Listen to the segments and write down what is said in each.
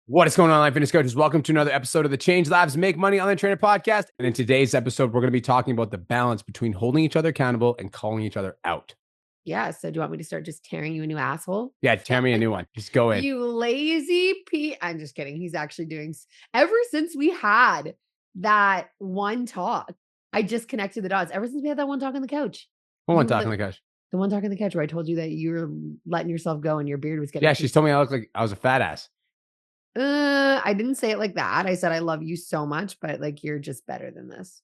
What is going on, Life Fitness Coaches? Welcome to another episode of the Change Lives Make Money Online Trainer podcast. And in today's episode, we're going to be talking about the balance between holding each other accountable and calling each other out. Yeah. So do you want me to start just tearing you a new asshole? Yeah, tear me a new one. Just go in. You lazy I'm just kidding. He's actually doing, ever since we had that one talk, I just connected the dots. Ever since we had that one talk on the couch. One talking on the couch. The one talk on the couch where I told you that you were letting yourself go and your beard was getting. Yeah, she's told me I look like I was a fat ass. I didn't say it like that. I said, I love you so much, but like, you're just better than this.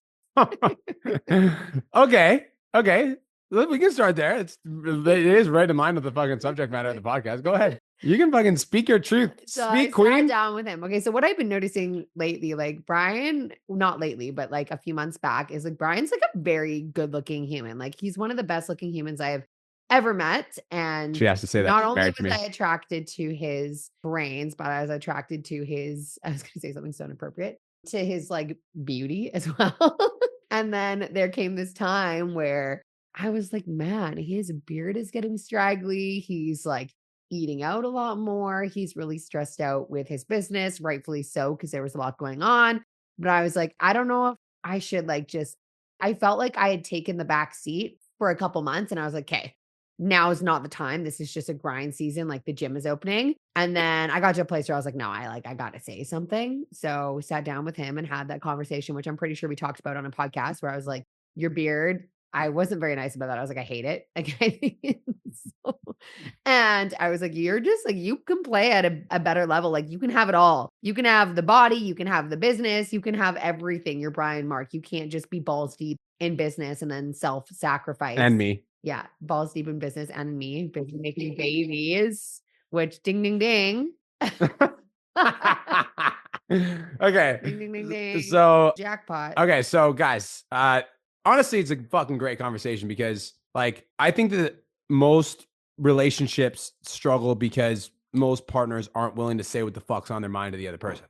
Okay. We can start there. It is right in line with the fucking subject matter of the podcast. Go ahead. You can fucking speak your truth. So Speak, I queen. sat down with him. Okay, so what I've been noticing lately, like Brian, not lately, but like a few months back, is like Brian's like a very good-looking human. Like he's one of the best-looking humans I have ever met. And She has to say that. not only was I attracted to his brains, but I was attracted to his, I was going to say something so inappropriate, to his like beauty as well. And then there came this time where I was like, man, his beard is getting straggly. He's like eating out a lot more. He's really stressed out with his business, rightfully so, because there was a lot going on. But I was like, I don't know if I should like just, I felt like I had taken the back seat for a couple months and I was like, okay, now is not the time. This is just a grind season. Like the gym is opening. And then I got to a place where I was like, no, I got to say something. So sat down with him and had that conversation, which I'm pretty sure we talked about on a podcast where I was like, your beard, I wasn't very nice about that. I was like, I hate it. Like, and I was like, you're just like, you can play at a better level. Like you can have it all. You can have the body, you can have the business, you can have everything. You're Brian Mark. You can't just be balls deep in business and then self-sacrifice. And me. Yeah. Balls deep in business and me, busy making babies, which ding, ding, ding. Okay. Ding, ding, ding, ding. So jackpot. Okay. So guys, honestly, it's a fucking great conversation because like, I think that most relationships struggle because most partners aren't willing to say what the fuck's on their mind to the other person.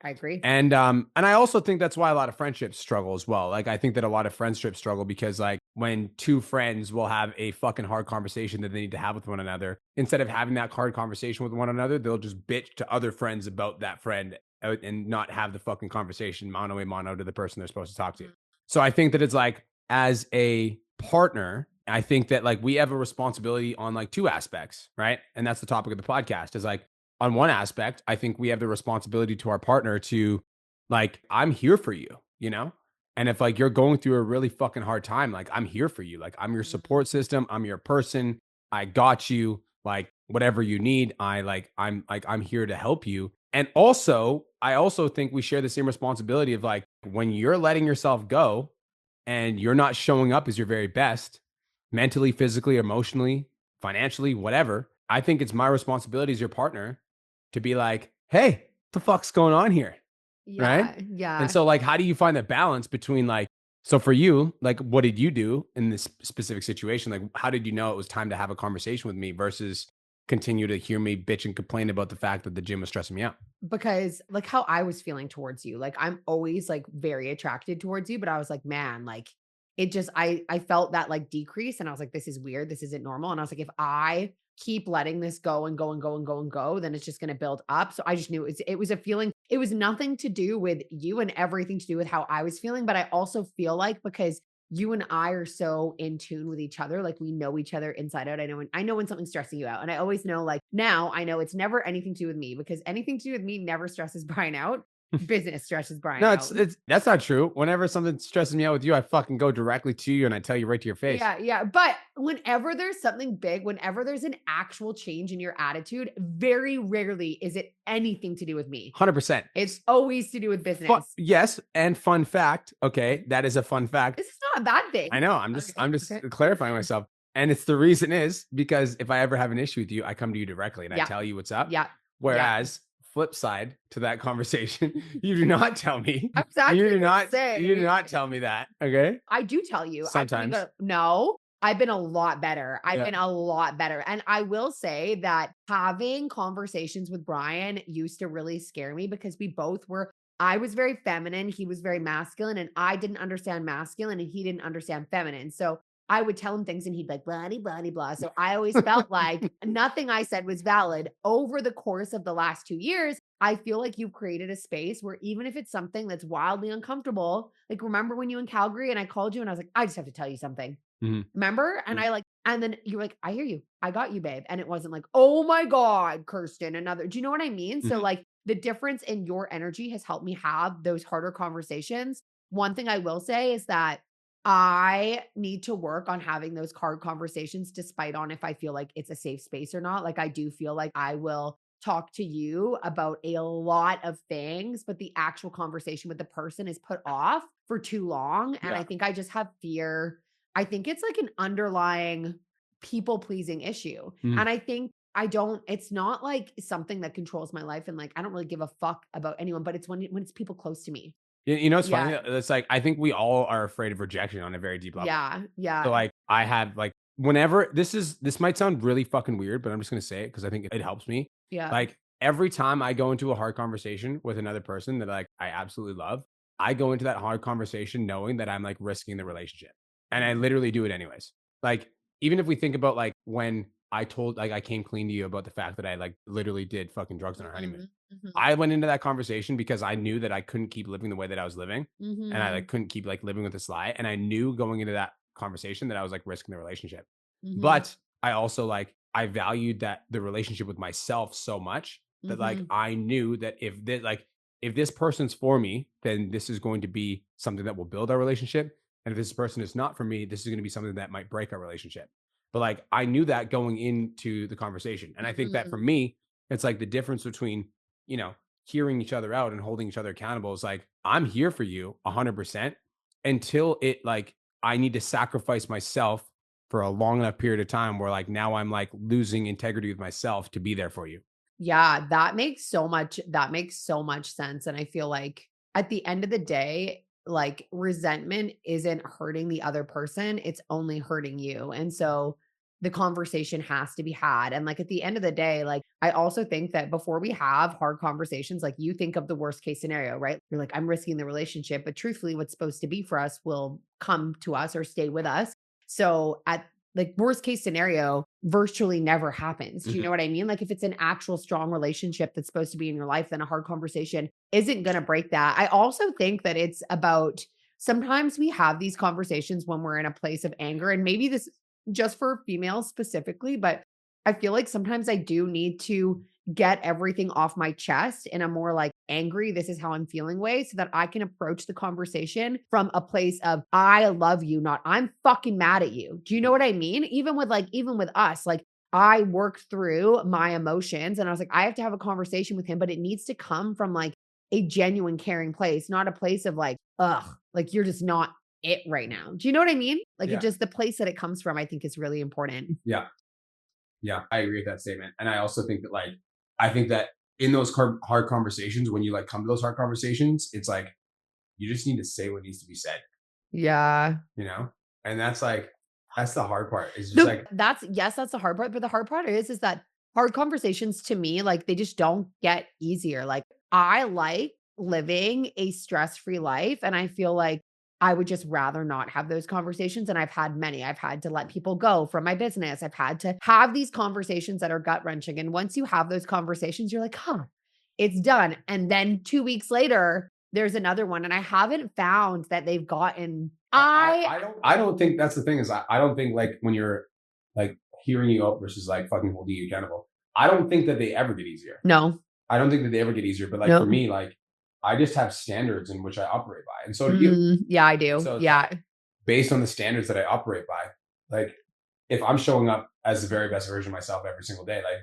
I agree. And I also think that's why a lot of friendships struggle as well. Like I think that a lot of friendships struggle because like when two friends will have a fucking hard conversation that they need to have with one another, instead of having that hard conversation with one another, they'll just bitch to other friends about that friend and not have the fucking conversation mono a mono to the person they're supposed to talk to. So I think that it's like as a partner, I think that like we have a responsibility on like two aspects, right? And that's the topic of the podcast is like, on one aspect, I think we have the responsibility to our partner to like, I'm here for you, you know? And if like you're going through a really fucking hard time, like I'm here for you. Like I'm your support system. I'm your person. I got you. Like whatever you need, I'm here to help you. And also, I also think we share the same responsibility of like when you're letting yourself go and you're not showing up as your very best, mentally, physically, emotionally, financially, whatever, I think it's my responsibility as your partner to be like, hey, what the fuck's going on here? Yeah, right? Yeah. And so like, how do you find the balance between like, so for you, like, what did you do in this specific situation? Like, how did you know it was time to have a conversation with me versus continue to hear me bitch and complain about the fact that the gym was stressing me out? Because like how I was feeling towards you, like I'm always like very attracted towards you, but I was like, man, like it just, I felt that like decrease and I was like, this is weird. This isn't normal. And I was like, if I keep letting this go and go and go and go and go, then it's just going to build up. So I just knew it was a feeling. It was nothing to do with you and everything to do with how I was feeling. But I also feel like because you and I are so in tune with each other, like we know each other inside out. I know when something's stressing you out. And I always know, like now I know it's never anything to do with me because anything to do with me never stresses Brian out. Business stresses Brian out. No, it's that's not true. Whenever something stresses me out with you, I fucking go directly to you and I tell you right to your face. Yeah. But whenever there's something big, whenever there's an actual change in your attitude, very rarely is it anything to do with me. 100%. It's always to do with business. Yes. And fun fact. Okay. That is a fun fact. This is not a bad thing. I know. I'm just clarifying myself. And it's the reason is because if I ever have an issue with you, I come to you directly and I tell you what's up. Yeah. Whereas flip side to that conversation, you do not tell me. Exactly. You do not tell me that. Okay. I do tell you. Sometimes. No, I've been a lot better. I've been a lot better. And I will say that having conversations with Brian used to really scare me because I was very feminine. He was very masculine and I didn't understand masculine and he didn't understand feminine. So I would tell him things and he'd be like, blah, blah, blah. So I always felt like nothing I said was valid. Over the course of the last 2 years, I feel like you've created a space where even if it's something that's wildly uncomfortable, like remember when you in Calgary and I called you and I was like, I just have to tell you something. Mhm. Remember? And Yeah. I like, and then you're like, I hear you. I got you, babe. And it wasn't like, oh my God, Kirsten, another. Do you know what I mean? So, Mhm. like, the difference in your energy has helped me have those harder conversations. One thing I will say is that I need to work on having those hard conversations, despite on if I feel like it's a safe space or not. Like, I do feel like I will talk to you about a lot of things, but the actual conversation with the person is put off for too long. And I Yeah. think I just have fear. I think it's like an underlying people pleasing issue. Mhm. And I think I don't, it's not like something that controls my life. And like, I don't really give a fuck about anyone, but it's when it's people close to me. You know, it's Yeah. funny. It's like I think we all are afraid of rejection on a very deep level. Yeah. So, Yeah. like, I have like whenever this might sound really fucking weird, but I'm just gonna say it because I think it helps me. Yeah. Like every time I go into a hard conversation with another person that like I absolutely love, I go into that hard conversation knowing that I'm like risking the relationship, and I literally do it anyways. Like even if we think about like when I told like I came clean to you about the fact that I like literally did fucking drugs on our honeymoon. Mhm. Mhm. I went into that conversation because I knew that I couldn't keep living the way that I was living, and I, like, Mhm. couldn't keep, like, living with this lie, and I knew going into that conversation that I was, like, risking the relationship. Mhm. But I also, like, I valued that the relationship with myself so much that, like, Mhm. I knew that if this person's for me, then this is going to be something that will build our relationship, and if this person is not for me, this is gonna be something that might break our relationship. But, like, I knew that going into the conversation, and I think that for Mhm. me, it's, like, the difference between, you know, hearing each other out and holding each other accountable is like, I'm here for you 100% until it like I need to sacrifice myself for a long enough period of time where like now I'm like losing integrity with myself to be there for you. Yeah, that makes so much sense, and I feel like at the end of the day, like, resentment isn't hurting the other person, it's only hurting you, and so the conversation has to be had, and, like, at the end of the day, like, I also think that before we have hard conversations, like, you think of the worst case scenario, right? You're like, "I'm risking the relationship," but truthfully, what's supposed to be for us will come to us or stay with us. So, at like worst case scenario virtually never happens. Do you Mhm. know what I mean? Like if it's an actual strong relationship that's supposed to be in your life, then a hard conversation isn't going to break that. I also think that it's about sometimes we have these conversations when we're in a place of anger, and maybe this just for females specifically, but I feel like sometimes I do need to get everything off my chest in a more like angry, this is how I'm feeling way so that I can approach the conversation from a place of I love you, not I'm fucking mad at you. Do you know what I mean? Even with us, like I worked through my emotions and I was like, I have to have a conversation with him, but it needs to come from like a genuine caring place, not a place of like, ugh, like you're just not it right now. Do you know what I mean? Like it Yeah. just the place that it comes from, I think is really important. Yeah. Yeah. I agree with that statement. And I also think that like I think that in those hard conversations, when you like come to those hard conversations, it's like you just need to say what needs to be said, Yeah. you know? And that's like that's the hard part. It's just The like that's yes, that's the hard part, but the hard part is that hard conversations to me, like, they just don't get easier. Like, I like living a stress-free life, and I feel like I would just rather not have those conversations, and I've had many. I've had to let people go from my business. I've had to have these conversations that are gut-wrenching, and once you have those conversations, you're like, "Huh, it's done." And then 2 weeks later, there's another one, and I haven't found that they've gotten I don't think that's the thing is I don't think like when you're like hearing you out versus like fucking holding you accountable. I don't think that they ever get easier. No, I don't think that they ever get easier. But like for no. me, like I just have standards in which I operate by, and so do you. Yeah, I And do. so it's like Yeah. based on the standards that I operate by, like if I'm showing up as the very best version of myself every single day, like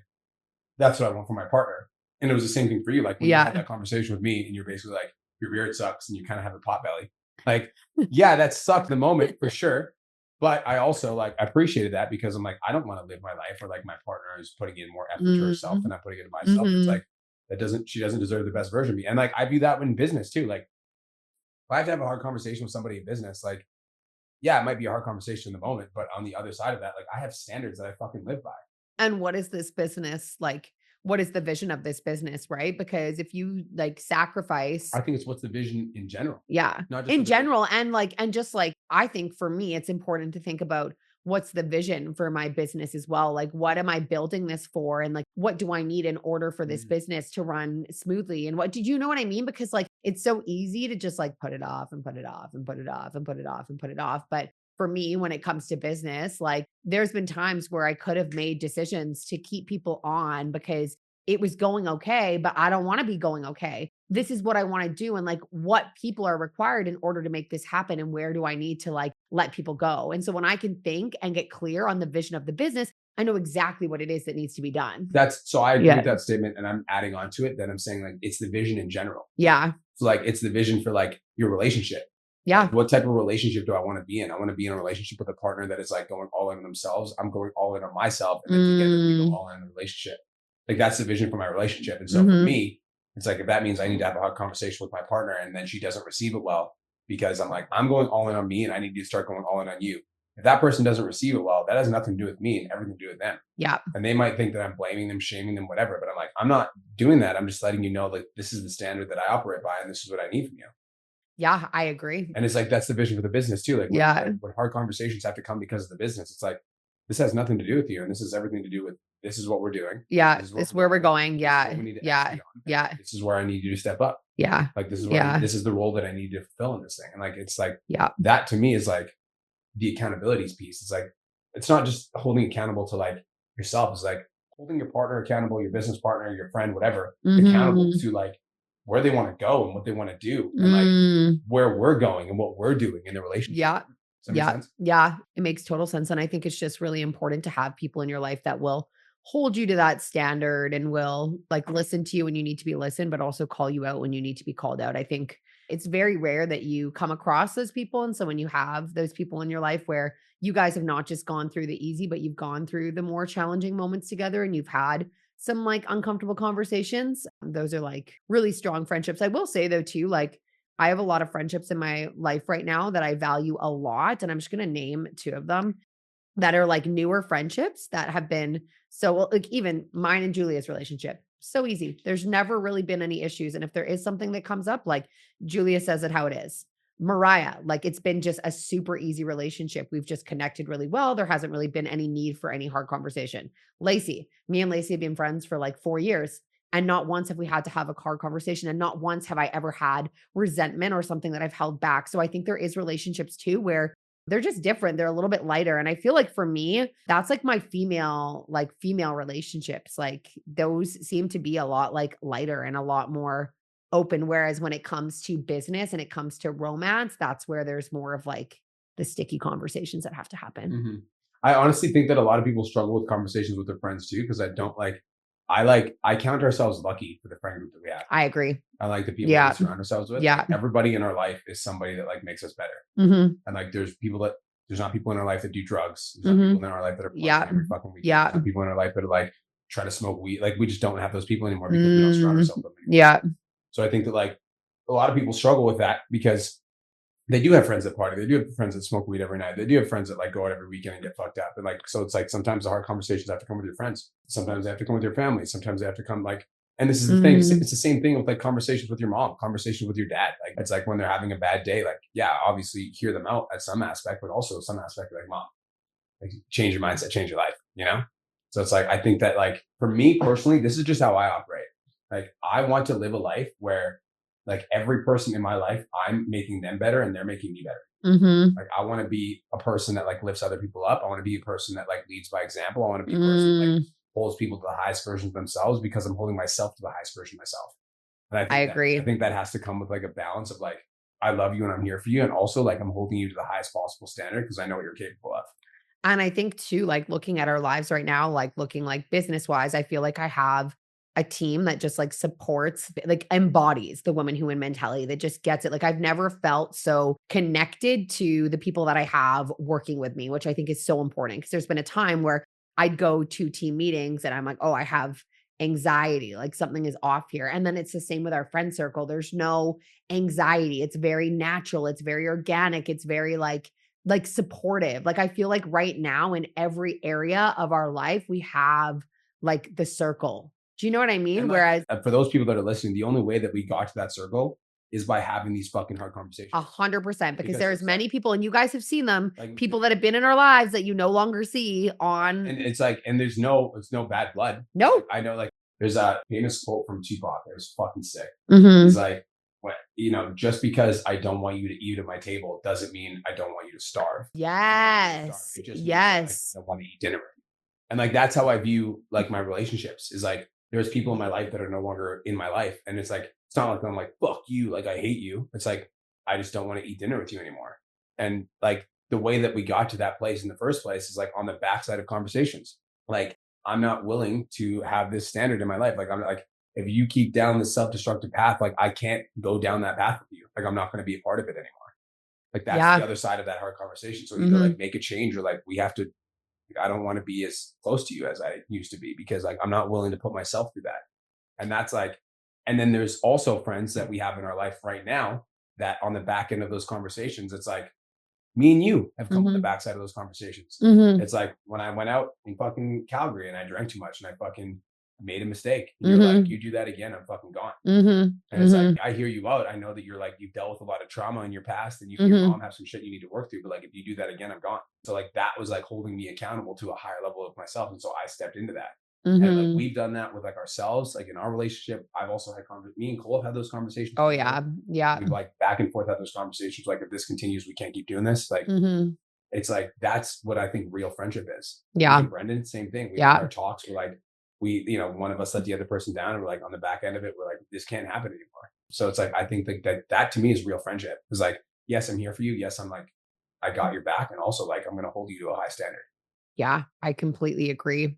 that's what I want for my partner. And it was the same thing for you. Like when you had Yeah. that conversation with me and you're basically like, your beard sucks and you kind of have a pot belly. Like, yeah, that sucked the moment for sure. But I also like appreciated that because I'm like, I don't want to live my life where like my partner is putting in more effort to herself than Mhm. I'm putting into myself. It's Mhm. like she doesn't deserve the best version of me. And like I view that in business too. Like if I have to have a hard conversation with somebody in business, like, yeah, it might be a hard conversation in the moment, but on the other side of that, like I have standards that I fucking live by. And what is this business like? What is the vision of this business, right? Because if you, like, sacrifice I think it's what's the vision in general, yeah, not just for in the business. general, and, like and just, like, I think for me, it's important to think about what's the vision for my business as well? Like, what am I building this for? And like, what do I need in order for this Mhm. business to run smoothly? And what did you know what I mean? Because like, it's so easy to just like put it off and put it off and put it off and put it off and put it off. But for me, when it comes to business, like there's been times where I could have made decisions to keep people on because it was going okay, but I don't want to be going okay. This is what I want to do. And like what people are required in order to make this happen. And where do I need to like let people go? And so when I can think and get clear on the vision of the business, I know exactly what it is that needs to be done. That's so I agree Yeah. with that statement, and I'm adding on to it that I'm saying like it's the vision in general. Yeah. So like it's the vision for like your relationship. Yeah. What type of relationship do I want to be in? I want to be in a relationship with a partner that is like going all in on themselves. I'm going all in on myself, and then together we go Mm, all in the relationship. Like that's the vision for my relationship. And so for hmm. me, it's like if that means I need to have a hard conversation with my partner, and then she doesn't receive it well because I'm like I'm going all in on me, and I need to start going all in on you. If that person doesn't receive it well, that has nothing to do with me and everything to do with them. Yeah. And they might think that I'm blaming them, shaming them, whatever. But I'm like, I'm not doing that. I'm just letting you know, like, this is the standard that I operate by, and this is what I need from you. Yeah. I agree. And it's like that's the vision for the business too. Yeah. When hard conversations have to come because of the business, it's like this has nothing to do with you, and this has everything to do with this is what we're doing. Yeah. This is what It's we're where we're going. going. This is what Yeah. we need to Yeah. execute on. Yeah. This is where I need you to step up. Yeah. Like this is what Yeah. this is the role that I need to fulfill in this thing. And like it's like Yeah. that to me is like the accountabilities piece. It's like it's not just holding accountable to like yourself. It's like holding your partner accountable, your business partner, your friend, whatever, accountable Hmm. to like where they want to go and what they want to do, and like Mm. where we're going and what we're doing in the relationship. Yeah. Does that make Yeah. sense? Yeah. It makes total sense. And I think it's just really important to have people in your life that will hold you to that standard and will like listen to you when you need to be listened, but also call you out when you need to be called out. I think it's very rare that you come across those people. And so when you have those people in your life where you guys have not just gone through the easy, but you've gone through the more challenging moments together and you've had some like uncomfortable conversations, those are like really strong friendships. I will say though, too, like I have a lot of friendships in my life right now that I value a lot. And I'm just going to name two of them that are like newer friendships that have been so well, like even mine and Julia's relationship. So easy. There's never really been any issues. And if there is something that comes up, like Julia says it how it is. Mariah, like it's been just a super easy relationship. We've just connected really well. There hasn't really been any need for any hard conversation. Lacey, me and Lacey have been friends for like 4 years. And not once have we had to have a hard conversation. And not once have I ever had resentment or something that I've held back. So I think there is relationships too where they're just different. They're a little bit lighter. And I feel like for me, that's like my female relationships. Like those seem to be a lot like lighter and a lot more open. Whereas when it comes to business and it comes to romance, that's where there's more of like the sticky conversations that have to happen. Mhm. I honestly think that a lot of people struggle with conversations with their friends too, because I don't I count ourselves lucky for the friend group that we have. I agree. I like the people that we Yeah. surround ourselves with. Yeah. Like, everybody in our life is somebody that like makes us better. Hmm. And like there's not people in our life that do drugs. There's not Hmm. people in our life that are partying Yeah. every fucking weekend. Yeah. There's not people in our life that are like trying to smoke weed. Like we just don't have those people anymore because we don't surround Mm, ourselves with them anymore. yeah. So I think that like a lot of people struggle with that because they do have friends that party. They do have friends that smoke weed every night. They do have friends that like go out every weekend and get fucked up. And like, so it's like sometimes the hard conversations have to come with your friends. Sometimes they have to come with your family. Sometimes they have to come like, and this is the thing. It's Mm, the same thing with like conversations with your mom, conversations with your dad. Like it's like when they're having a bad day, like, yeah, obviously you hear them out at some aspect, but also some aspect like, mom, like change your mindset, change your life, you know? So it's like, I think that like for me personally, this is just how I operate. Like I want to live a life where like every person in my life, I'm making them better and they're making me better. mhm, Like I want to be a person that like lifts other people up. I want to be a person that like leads by example. I want to be a person that like mm, holds people to the highest version of themselves because I'm holding myself to the highest version of myself. And I I agree. think that has to come with like a balance of like I love you and I'm here for you, and also like I'm holding you to the highest possible standard because I know what you're capable of. And I think too, like looking at our lives right now, like looking like business wise, I feel like I have a team that just like supports, like embodies the woman who win mentality that just gets it. Like I've never felt so connected to the people that I have working with me, which I think is so important. Cause there's been a time where I'd go to team meetings and I'm like, oh, I have anxiety, like something is off here. And then it's the same with our friend circle. There's no anxiety. It's very natural. It's very organic. It's very like supportive. Like I feel like right now in every area of our life, we have like the circle. Do you know what I mean? And like Whereas for those people that are listening, the only way that we got to that circle is by having these fucking hard conversations. 100%, because Because there's it's many people, and you guys have seen them, Like, people that have been in our lives that you no longer see on. and it's like, and it's no bad blood. No. Like, I know, like, there's a famous quote from Tupac that was fucking sick. Mhm. He's like, what, just because I don't want you to eat at my table doesn't mean I don't want you to starve. Yes. It just means Yes. that I don't want to eat dinner. And like, that's how I view like my relationships, is like, there's people in my life that are no longer in my life. And it's like, it's not like I'm like, fuck you, like I hate you. It's like, I just don't want to eat dinner with you anymore. And like, the way that we got to that place in the first place is like on the backside of conversations. Like, I'm not willing to have this standard in my life. Like, I'm like, if you keep down this self-destructive path, like I can't go down that path with you. Like, I'm not going to be a part of it anymore. Like, that's the other side of that hard conversation. So either like make a change, or like we have to, I don't want to be as close to you as I used to be, because like I'm not willing to put myself through that. And that's like, and then there's also friends that we have in our life right now that on the back end of those conversations, it's like, me and you have come on the backside of those conversations. It's like when I went out in fucking Calgary and I drank too much and I fucking made a mistake. And you're like, you do that again, I'm fucking gone. And it's like, I hear you out. I know that you're like, you've dealt with a lot of trauma in your past, and you and your mom have some shit you need to work through. But like, if you do that again, I'm gone. So like, that was like holding me accountable to a higher level of myself. And so I stepped into that. And like, we've done that with like ourselves, like in our relationship. I've also had me and Cole have had those conversations. Oh yeah. Yeah. We've like back and forth had those conversations. Like, if this continues, we can't keep doing this. Like, it's like, that's what I think real friendship is. Yeah. Me and Brendan, same thing. We had our talks. We're like, one of us let the other person down, and we're like, on the back end of it, we're like, this can't happen anymore. So it's like, I think that to me is real friendship. It's like, yes, I'm here for you. Yes, I'm like, I got your back. And also like, I'm going to hold you to a high standard. Yeah, I completely agree.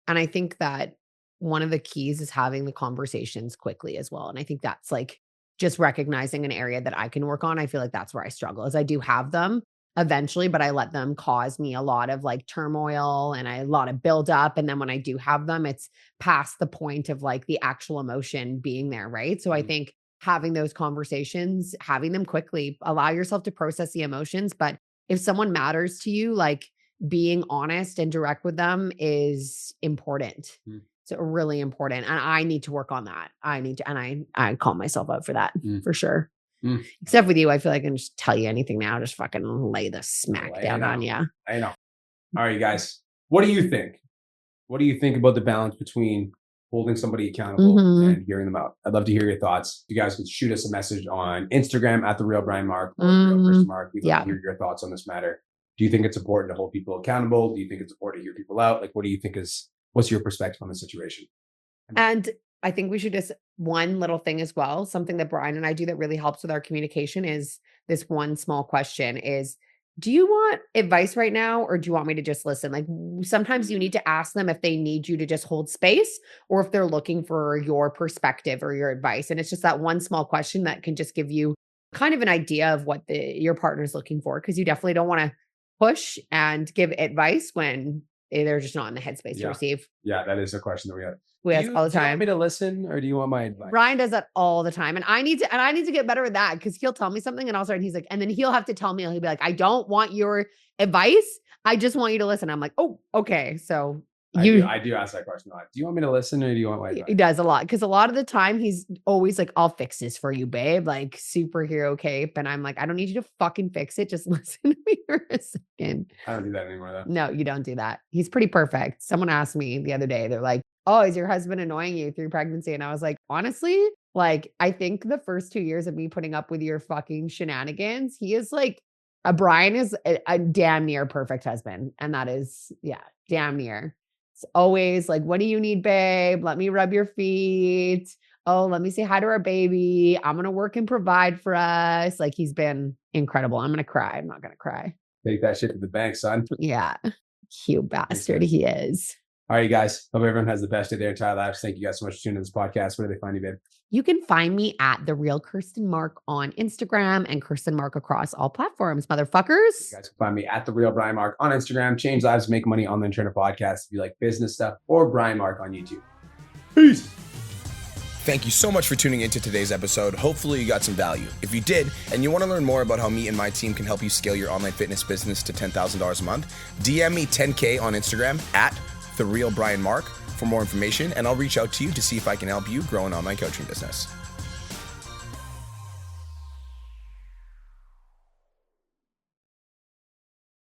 And I think that one of the keys is having the conversations quickly as well. And I think that's like just recognizing an area that I can work on. I feel like that's where I struggle, is I do have them eventually, but I let them cause me a lot of like turmoil and a lot of buildup. And then when I do have them, it's past the point of like the actual emotion being there. Right. So I think having those conversations, having them quickly, allow yourself to process the emotions. But if someone matters to you, like, being honest and direct with them is important. It's really important. And I need to work on that. And I call myself out for that for sure. Except with you, I feel like I can just tell you anything now, just fucking lay the smack down on you. I know. All right, guys. What do you think? What do you think about the balance between holding somebody accountable and hearing them out? I'd love to hear your thoughts. You guys can shoot us a message on Instagram at @TheRealBrianMark or @RealChristianMark. We'd love to hear your thoughts on this matter. Do you think it's important to hold people accountable? Do you think it's important to hear people out? Like, what do you think what's your perspective on the situation? And I think we should just, one little thing as well, something that Brian and I do that really helps with our communication is this one small question is, do you want advice right now, or do you want me to just listen? Like, sometimes you need to ask them if they need you to just hold space, or if they're looking for your perspective or your advice. And it's just that one small question that can just give you kind of an idea of what your partner's looking for. Because you definitely don't want to push and give advice when they're just not in the headspace to receive. Yeah, that is a question that we have. We ask all the time. Do you want me to listen, or do you want my advice? Brian does that all the time. And I need to get better at that, because he'll tell me something and all of a sudden he's like, and then he'll have to tell me, he'll be like, I don't want your advice. I just want you to listen. I'm like, oh, okay. So I do ask that question a lot. Do you want me to listen, or do you want my advice? He does a lot, because a lot of the time he's always like, I'll fix this for you, babe. Like superhero cape. And I'm like, I don't need you to fucking fix it. Just listen to me for a second. I don't do that anymore though. No, you don't do that. He's pretty perfect. Someone asked me the other day, they're like, oh, is your husband annoying you through pregnancy? And I was like, honestly, like, I think the first 2 years of me putting up with your fucking shenanigans, he is like, Brian is a damn near perfect husband. And that is, damn near. It's always like, what do you need, babe? Let me rub your feet. Oh, let me say hi to our baby. I'm going to work and provide for us. Like, he's been incredible. I'm going to cry. I'm not going to cry. Take that shit to the bank, son. Yeah. Cute bastard he is. All right, you guys. Hope everyone has the best day of their entire lives. Thank you guys so much for tuning in this podcast. Where do they find you, babe? You can find me at The Real Kirsten Mark on Instagram and Kirsten Mark across all platforms, motherfuckers. You guys can find me at The Real Brian Mark on Instagram. Change lives, make money on the Trainer podcast if you like business stuff, or Brian Mark on YouTube. Peace. Thank you so much for tuning into today's episode. Hopefully you got some value. If you did, and you want to learn more about how me and my team can help you scale your online fitness business to $10,000 a month, DM me 10K on Instagram at The Real Brian Mark for more information, and I'll reach out to you to see if I can help you grow an online coaching business.